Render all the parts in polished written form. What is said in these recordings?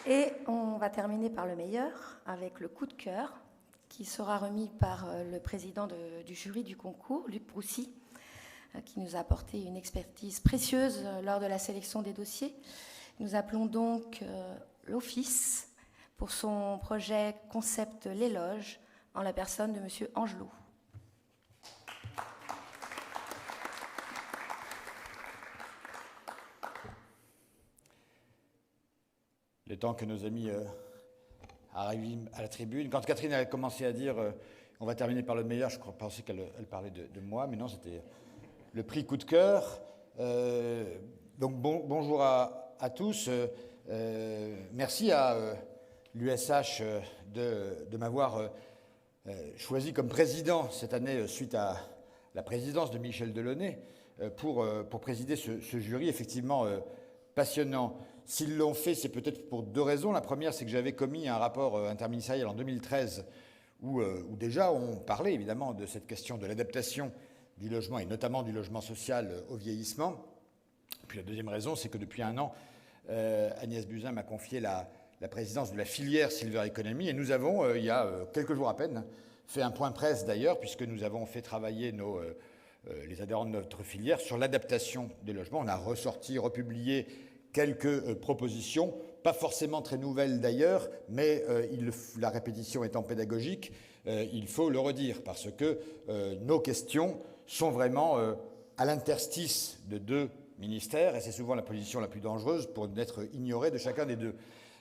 Et on va terminer par le meilleur, avec le coup de cœur, qui sera remis par le président du jury du concours, Luc Broussy, qui nous a apporté une expertise précieuse lors de la sélection des dossiers. Nous appelons donc l'Office pour son projet concept L'éloge, en la personne de M. Angelot. Le temps que nos amis arrivent à la tribune, quand Catherine a commencé à dire on va terminer par le meilleur, je pensais qu'elle parlait de moi, mais non, c'était le prix coup de cœur. Donc bonjour à tous. Merci à l'USH de m'avoir choisi comme président cette année suite à la présidence de Michel Delaunay pour présider ce jury effectivement passionnant. S'ils l'ont fait, c'est peut-être pour deux raisons. La première, c'est que j'avais commis un rapport interministériel en 2013 où déjà on parlait évidemment de cette question de l'adaptation du logement et notamment du logement social au vieillissement. Puis la deuxième raison, c'est que depuis un an, Agnès Buzyn m'a confié la présidence de la filière Silver Economy et nous avons, il y a quelques jours à peine, fait un point presse d'ailleurs, puisque nous avons fait travailler les adhérents de notre filière sur l'adaptation des logements. On a ressorti, republié quelques propositions, pas forcément très nouvelles d'ailleurs, mais la répétition étant pédagogique, il faut le redire, parce que nos questions sont vraiment à l'interstice de deux ministères, et c'est souvent la position la plus dangereuse pour n'être ignorée de chacun des deux.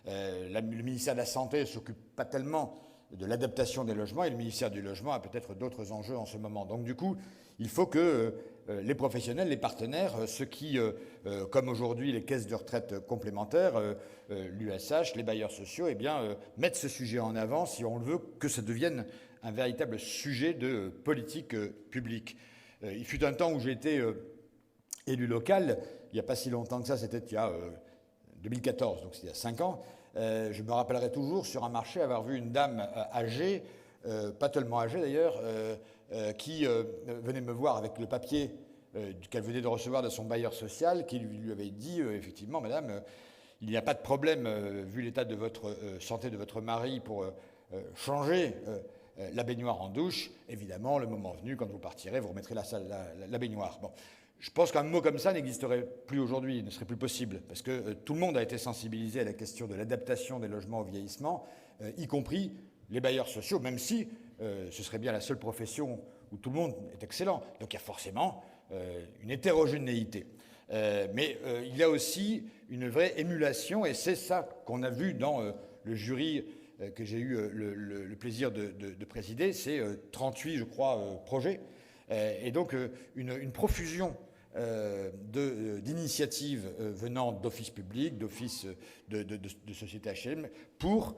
Le ministère de la Santé ne s'occupe pas tellement de l'adaptation des logements, et le ministère du Logement a peut-être d'autres enjeux en ce moment. Donc du coup, il faut que les professionnels, les partenaires, ceux qui, comme aujourd'hui les caisses de retraite complémentaires, l'USH, les bailleurs sociaux, eh bien, mettent ce sujet en avant si on le veut, que ça devienne un véritable sujet de politique publique. Il fut un temps où j'ai été élu local, il n'y a pas si longtemps que ça, c'était il y a 2014, donc c'était il y a 5 ans. Je me rappellerai toujours sur un marché avoir vu une dame âgée, pas tellement âgée d'ailleurs, qui venait me voir avec le papier qu'elle venait de recevoir de son bailleur social, qui lui avait dit effectivement, madame, il n'y a pas de problème, vu l'état de votre santé de votre mari, pour changer la baignoire en douche. Évidemment, le moment venu, quand vous partirez, vous remettrez la baignoire. Bon. Je pense qu'un mot comme ça n'existerait plus aujourd'hui, ne serait plus possible, parce que tout le monde a été sensibilisé à la question de l'adaptation des logements au vieillissement, y compris les bailleurs sociaux, même si ce serait bien la seule profession où tout le monde est excellent. Donc il y a forcément une hétérogénéité. Mais il y a aussi une vraie émulation, et c'est ça qu'on a vu dans le jury que j'ai eu le plaisir de présider. C'est 38, je crois, projets. Et donc une profusion d'initiatives venant d'offices publics, d'offices de sociétés HLM, pour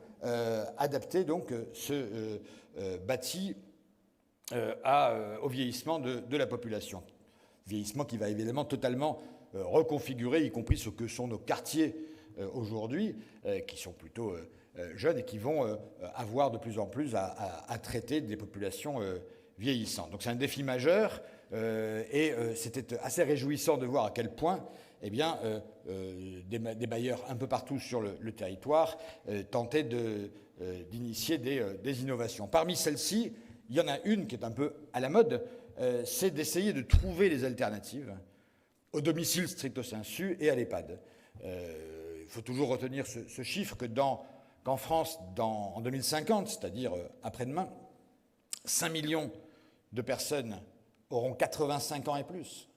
adapter donc ce bâti au vieillissement de la population. Vieillissement qui va évidemment totalement reconfigurer, y compris ce que sont nos quartiers aujourd'hui, qui sont plutôt jeunes et qui vont avoir de plus en plus à traiter des populations vieillissantes. Donc c'est un défi majeur. Et c'était assez réjouissant de voir à quel point eh bien, des bailleurs un peu partout sur le territoire tentaient d'initier des innovations. Parmi celles-ci, il y en a une qui est un peu à la mode, c'est d'essayer de trouver les alternatives au domicile stricto sensu et à l'EHPAD. Il faut toujours retenir ce chiffre qu'en France, en 2050, c'est-à-dire après-demain, 5 millions de personnes auront 85 ans et plus.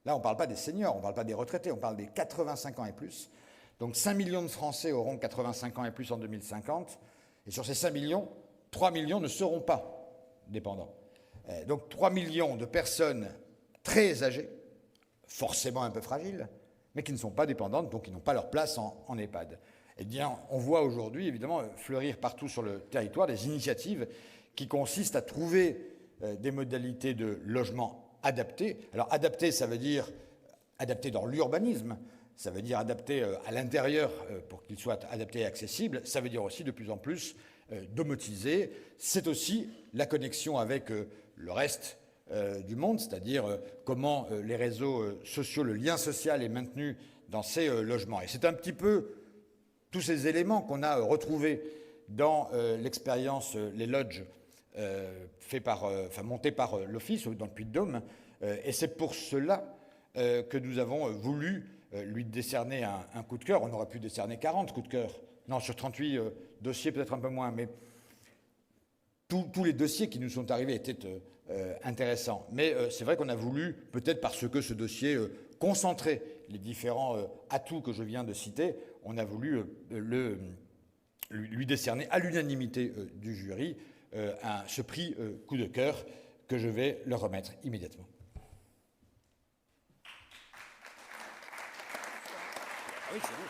Là, on ne parle pas des seniors, on ne parle pas des retraités, on parle des 85 ans et plus. Donc 5 millions de Français auront 85 ans et plus en 2050. Et sur ces 5 millions, 3 millions ne seront pas dépendants. Donc 3 millions de personnes très âgées, forcément un peu fragiles, mais qui ne sont pas dépendantes, donc qui n'ont pas leur place en EHPAD. Eh bien, on voit aujourd'hui, évidemment, fleurir partout sur le territoire des initiatives qui consistent à trouver des modalités de logement adaptées. Alors adapté, ça veut dire adapté dans l'urbanisme, ça veut dire adapté à l'intérieur pour qu'il soit adapté et accessible, ça veut dire aussi de plus en plus domotisé. C'est aussi la connexion avec le reste du monde, c'est-à-dire comment les réseaux sociaux, le lien social est maintenu dans ces logements. Et c'est un petit peu tous ces éléments qu'on a retrouvés dans l'expérience, les lodges montées par l'Office dans le Puy-de-Dôme. Et c'est pour cela que nous avons voulu lui décerner un coup de cœur. On aurait pu décerner 40 coups de cœur. Non, sur 38 dossiers, peut-être un peu moins, mais tous les dossiers qui nous sont arrivés étaient intéressants. Mais c'est vrai qu'on a voulu, peut-être parce que ce dossier concentrait les différents atouts que je viens de citer, on a voulu lui décerner à l'unanimité du jury ce prix coup de cœur que je vais leur remettre immédiatement. Ah oui, c'est vous.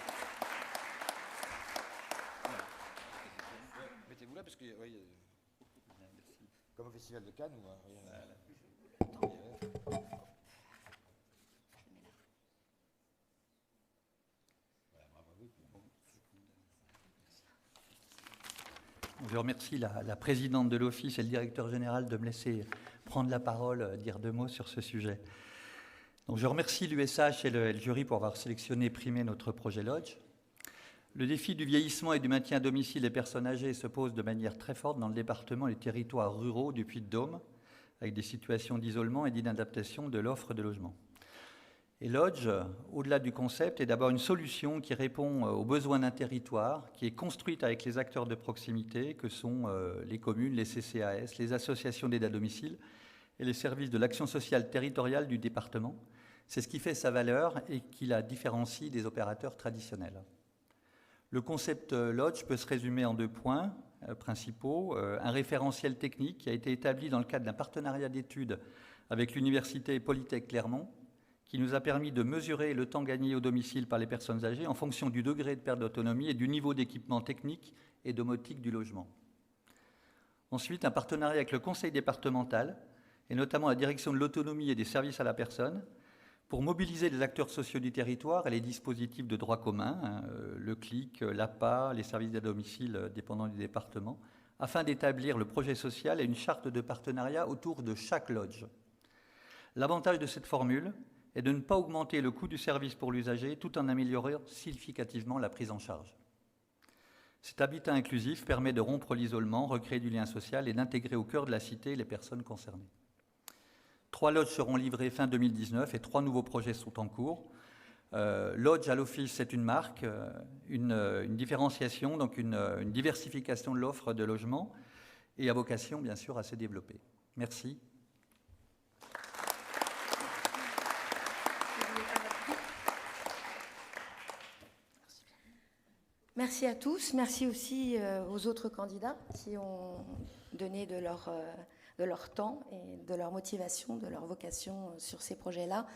Mettez-vous là parce que oui, comme au Festival de Cannes. Je remercie la présidente de l'Office et le directeur général de me laisser prendre la parole, dire 2 mots sur ce sujet. Donc, je remercie l'USH et le jury pour avoir sélectionné et primé notre projet Lodge. Le défi du vieillissement et du maintien à domicile des personnes âgées se pose de manière très forte dans le département et les territoires ruraux du Puy-de-Dôme, avec des situations d'isolement et d'inadaptation de l'offre de logement. Et Lodge, au-delà du concept, est d'abord une solution qui répond aux besoins d'un territoire, qui est construite avec les acteurs de proximité, que sont les communes, les CCAS, les associations d'aide à domicile et les services de l'action sociale territoriale du département. C'est ce qui fait sa valeur et qui la différencie des opérateurs traditionnels. Le concept Lodge peut se résumer en 2 points principaux. Un référentiel technique qui a été établi dans le cadre d'un partenariat d'études avec l'Université Polytech Clermont, qui nous a permis de mesurer le temps gagné au domicile par les personnes âgées en fonction du degré de perte d'autonomie et du niveau d'équipement technique et domotique du logement. Ensuite, un partenariat avec le conseil départemental, et notamment la direction de l'autonomie et des services à la personne, pour mobiliser les acteurs sociaux du territoire et les dispositifs de droit commun, le CLIC, l'APA, les services d'aide à domicile dépendants du département, afin d'établir le projet social et une charte de partenariat autour de chaque lodge. L'avantage de cette formule est de ne pas augmenter le coût du service pour l'usager tout en améliorant significativement la prise en charge. Cet habitat inclusif permet de rompre l'isolement, recréer du lien social et d'intégrer au cœur de la cité les personnes concernées. 3 lodges seront livrés fin 2019 et 3 nouveaux projets sont en cours. Lodge à l'Office, c'est une marque, une différenciation, donc une diversification de l'offre de logement et à vocation, bien sûr, à se développer. Merci. Merci à tous. Merci aussi aux autres candidats qui ont donné de leur temps et de leur motivation, de leur vocation sur ces projets-là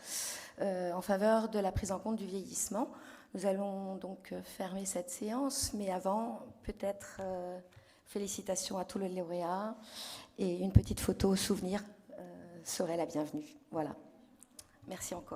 en faveur de la prise en compte du vieillissement. Nous allons donc fermer cette séance, mais avant, peut-être félicitations à tous les lauréats et une petite photo souvenir serait la bienvenue. Voilà. Merci encore.